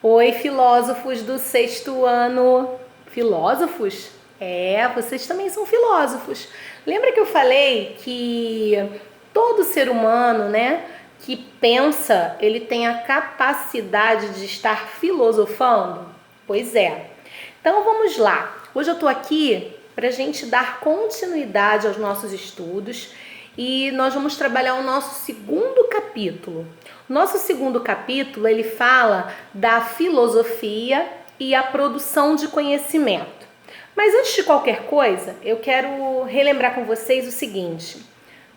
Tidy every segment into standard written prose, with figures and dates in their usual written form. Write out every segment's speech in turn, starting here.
Oi, filósofos do sexto ano. Filósofos? Vocês também são filósofos. Lembra que eu falei que todo ser humano, né, que pensa, ele tem a capacidade de estar filosofando? Pois é. Então vamos lá. Hoje eu tô aqui para a gente dar continuidade aos nossos estudos e nós vamos trabalhar o nosso segundo capítulo. O nosso segundo capítulo, ele fala da filosofia e a produção de conhecimento. Mas antes de qualquer coisa, eu quero relembrar com vocês o seguinte: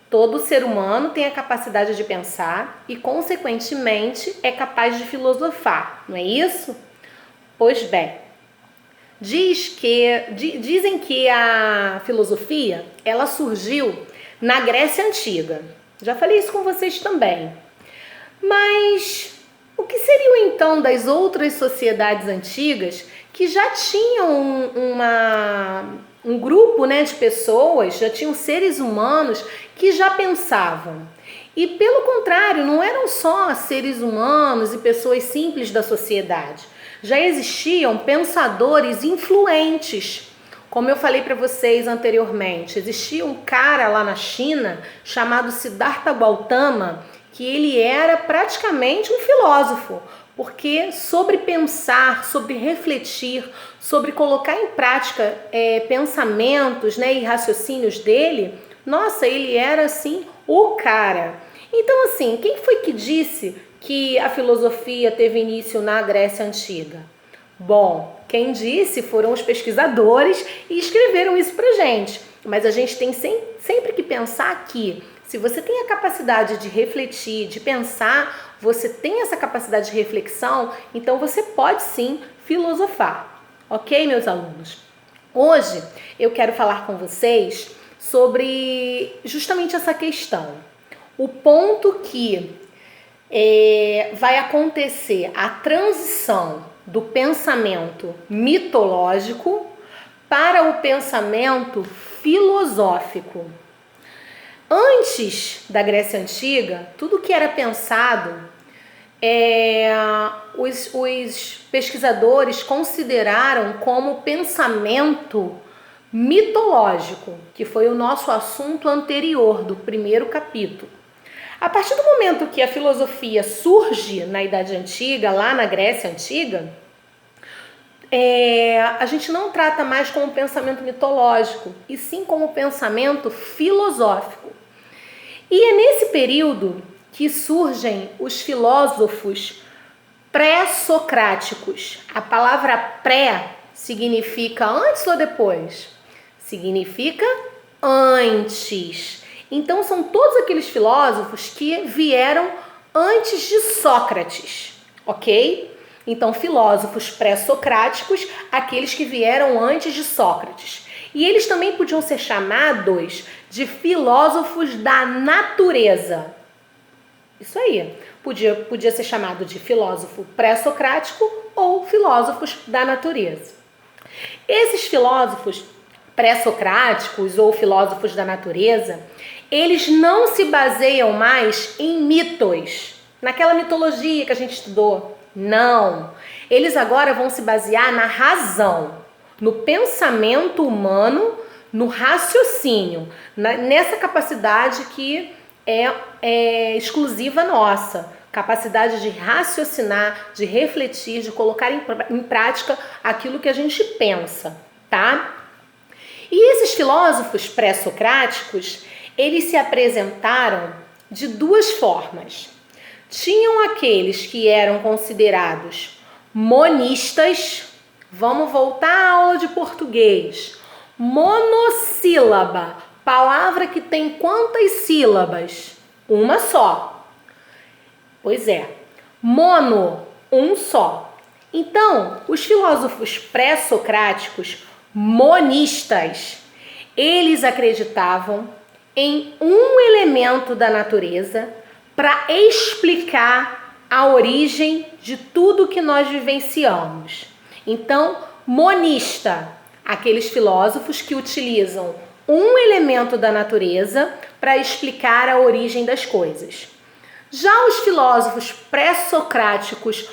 todo ser humano tem a capacidade de pensar e, consequentemente, é capaz de filosofar, não é isso? Pois bem, dizem que a filosofia, ela surgiu na Grécia Antiga. Já falei isso com vocês também. Mas o que seria então das outras sociedades antigas que já tinham um grupo, né, de pessoas, já tinham seres humanos que já pensavam? E pelo contrário, não eram só seres humanos e pessoas simples da sociedade. Já existiam pensadores influentes. Como eu falei para vocês anteriormente, existia um cara lá na China chamado Siddhartha Gautama, que ele era praticamente um filósofo, porque sobre pensar, sobre refletir, sobre colocar em prática pensamentos, né, e raciocínios dele, nossa, ele era assim o cara. Então assim, quem foi que disse que a filosofia teve início na Grécia Antiga? Bom, quem disse foram os pesquisadores e escreveram isso pra gente. Mas a gente tem sempre que pensar que se você tem a capacidade de refletir, de pensar, você tem essa capacidade de reflexão, então você pode sim filosofar. Ok, meus alunos? Hoje eu quero falar com vocês sobre justamente essa questão. O ponto que vai acontecer a transição do pensamento mitológico para o pensamento filosófico. Antes da Grécia Antiga, tudo que era pensado, os pesquisadores consideraram como pensamento mitológico, que foi o nosso assunto anterior do primeiro capítulo. A partir do momento que a filosofia surge na Idade Antiga, lá na Grécia Antiga, a gente não trata mais como pensamento mitológico, e sim como pensamento filosófico. E é nesse período que surgem os filósofos pré-socráticos. A palavra pré significa antes ou depois? Significa antes. Então são todos aqueles filósofos que vieram antes de Sócrates, ok? Então filósofos pré-socráticos, aqueles que vieram antes de Sócrates. E eles também podiam ser chamados de filósofos da natureza. Isso aí, podia ser chamado de filósofo pré-socrático ou filósofos da natureza. Esses filósofos pré-socráticos ou filósofos da natureza, eles não se baseiam mais em mitos, naquela mitologia que a gente estudou. Não, eles agora vão se basear na razão, no pensamento humano, no raciocínio, nessa capacidade que é exclusiva nossa, capacidade de raciocinar, de refletir, de colocar em prática aquilo que a gente pensa, tá? E esses filósofos pré-socráticos, eles se apresentaram de duas formas. Tinham aqueles que eram considerados monistas. Vamos voltar à aula de português. Monossílaba, palavra que tem quantas sílabas? Uma só. Pois é, mono, um só. Então, os filósofos pré-socráticos monistas, eles acreditavam em um elemento da natureza para explicar a origem de tudo que nós vivenciamos. Então, monista, aqueles filósofos que utilizam um elemento da natureza para explicar a origem das coisas. Já os filósofos pré-socráticos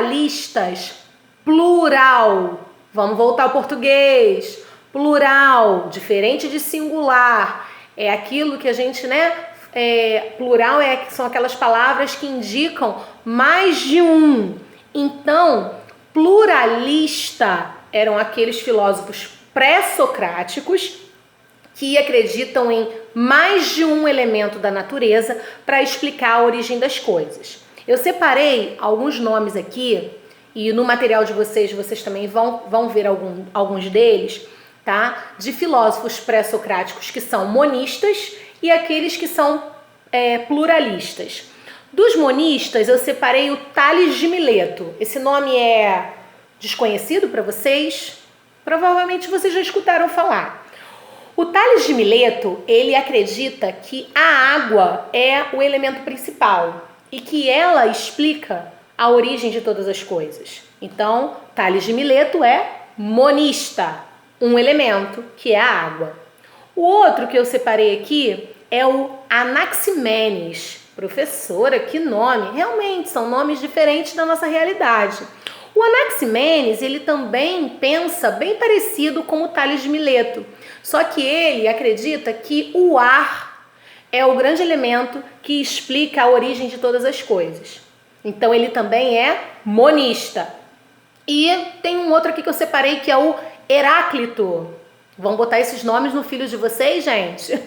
pluralistas, plural. Vamos voltar ao português. Plural, diferente de singular. É aquilo que a gente, plural são aquelas palavras que indicam mais de um. Então, pluralista eram aqueles filósofos pré-socráticos que acreditam em mais de um elemento da natureza para explicar a origem das coisas. Eu separei alguns nomes aqui e no material de vocês também vão ver alguns deles, tá? De filósofos pré-socráticos que são monistas e aqueles que são pluralistas. Dos monistas, eu separei o Tales de Mileto. Esse nome é desconhecido para vocês? Provavelmente vocês já escutaram falar. O Tales de Mileto, ele acredita que a água é o elemento principal e que ela explica a origem de todas as coisas. Então, Tales de Mileto é monista, um elemento que é a água. O outro que eu separei aqui é o Anaximenes. Professora, que nome! Realmente, são nomes diferentes da nossa realidade. O Anaximenes, ele também pensa bem parecido com o Tales de Mileto, só que ele acredita que o ar é o grande elemento que explica a origem de todas as coisas. Então, ele também é monista. E tem um outro aqui que eu separei, que é o Heráclito. Vamos botar esses nomes no filho de vocês, gente?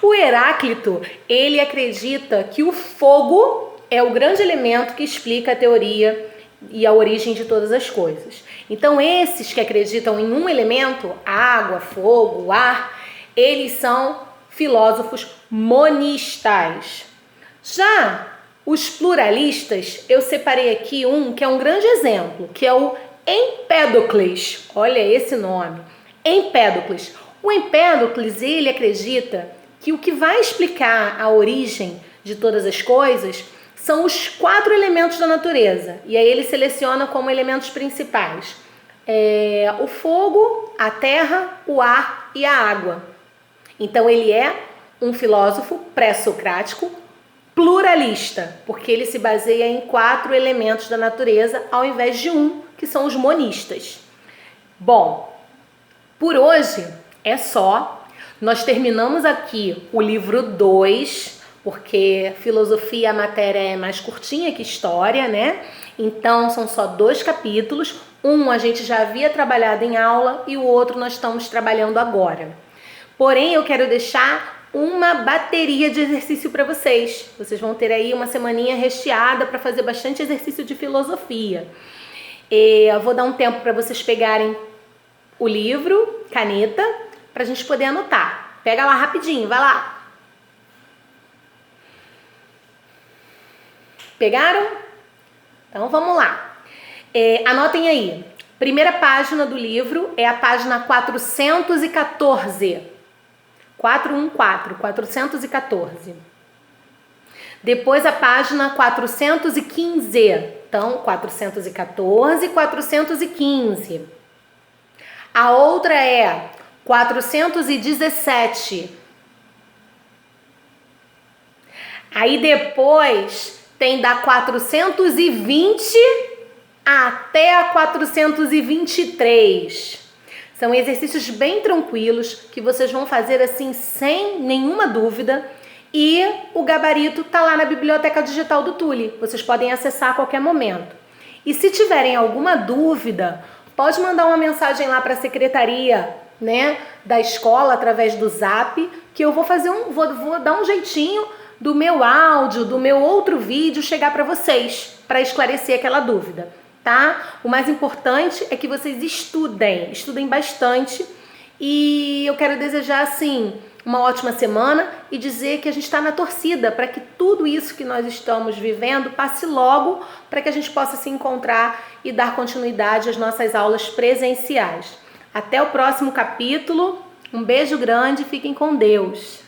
O Heráclito, ele acredita que o fogo é o grande elemento que explica a teoria e a origem de todas as coisas. Então, esses que acreditam em um elemento, água, fogo, ar, eles são filósofos monistas. Já os pluralistas, eu separei aqui um que é um grande exemplo, que é o Empédocles. Olha esse nome, Empédocles. O Empédocles, ele acredita que o que vai explicar a origem de todas as coisas são os 4 elementos da natureza. E aí ele seleciona como elementos principais o fogo, a terra, o ar e a água. Então ele é um filósofo pré-socrático pluralista, porque ele se baseia em 4 elementos da natureza ao invés de um, que são os monistas. Bom, por hoje é só. Nós terminamos aqui o livro 2, porque filosofia, a matéria é mais curtinha que história, né? Então, são só 2 capítulos. Um a gente já havia trabalhado em aula e o outro nós estamos trabalhando agora. Porém, eu quero deixar uma bateria de exercício para vocês. Vocês vão ter aí uma semaninha recheada para fazer bastante exercício de filosofia. Eu vou dar um tempo para vocês pegarem o livro, caneta, para a gente poder anotar. Pega lá rapidinho, vai lá. Pegaram? Então vamos lá. Anotem aí. Primeira página do livro é a página 414. 414. Depois a página 415. Então, 414 e 415. A outra é 417. Aí depois tem da 420 até a 423. São exercícios bem tranquilos que vocês vão fazer assim sem nenhuma dúvida. E o gabarito tá lá na biblioteca digital do Tule. Vocês podem acessar a qualquer momento. E se tiverem alguma dúvida, pode mandar uma mensagem lá para a secretaria, né, da escola através do Zap, que eu vou dar um jeitinho do meu áudio, do meu outro vídeo chegar para vocês, para esclarecer aquela dúvida, tá? O mais importante é que vocês estudem bastante, e eu quero desejar, assim, uma ótima semana e dizer que a gente está na torcida para que tudo isso que nós estamos vivendo passe logo, para que a gente possa se encontrar e dar continuidade às nossas aulas presenciais. Até o próximo capítulo, um beijo grande, fiquem com Deus!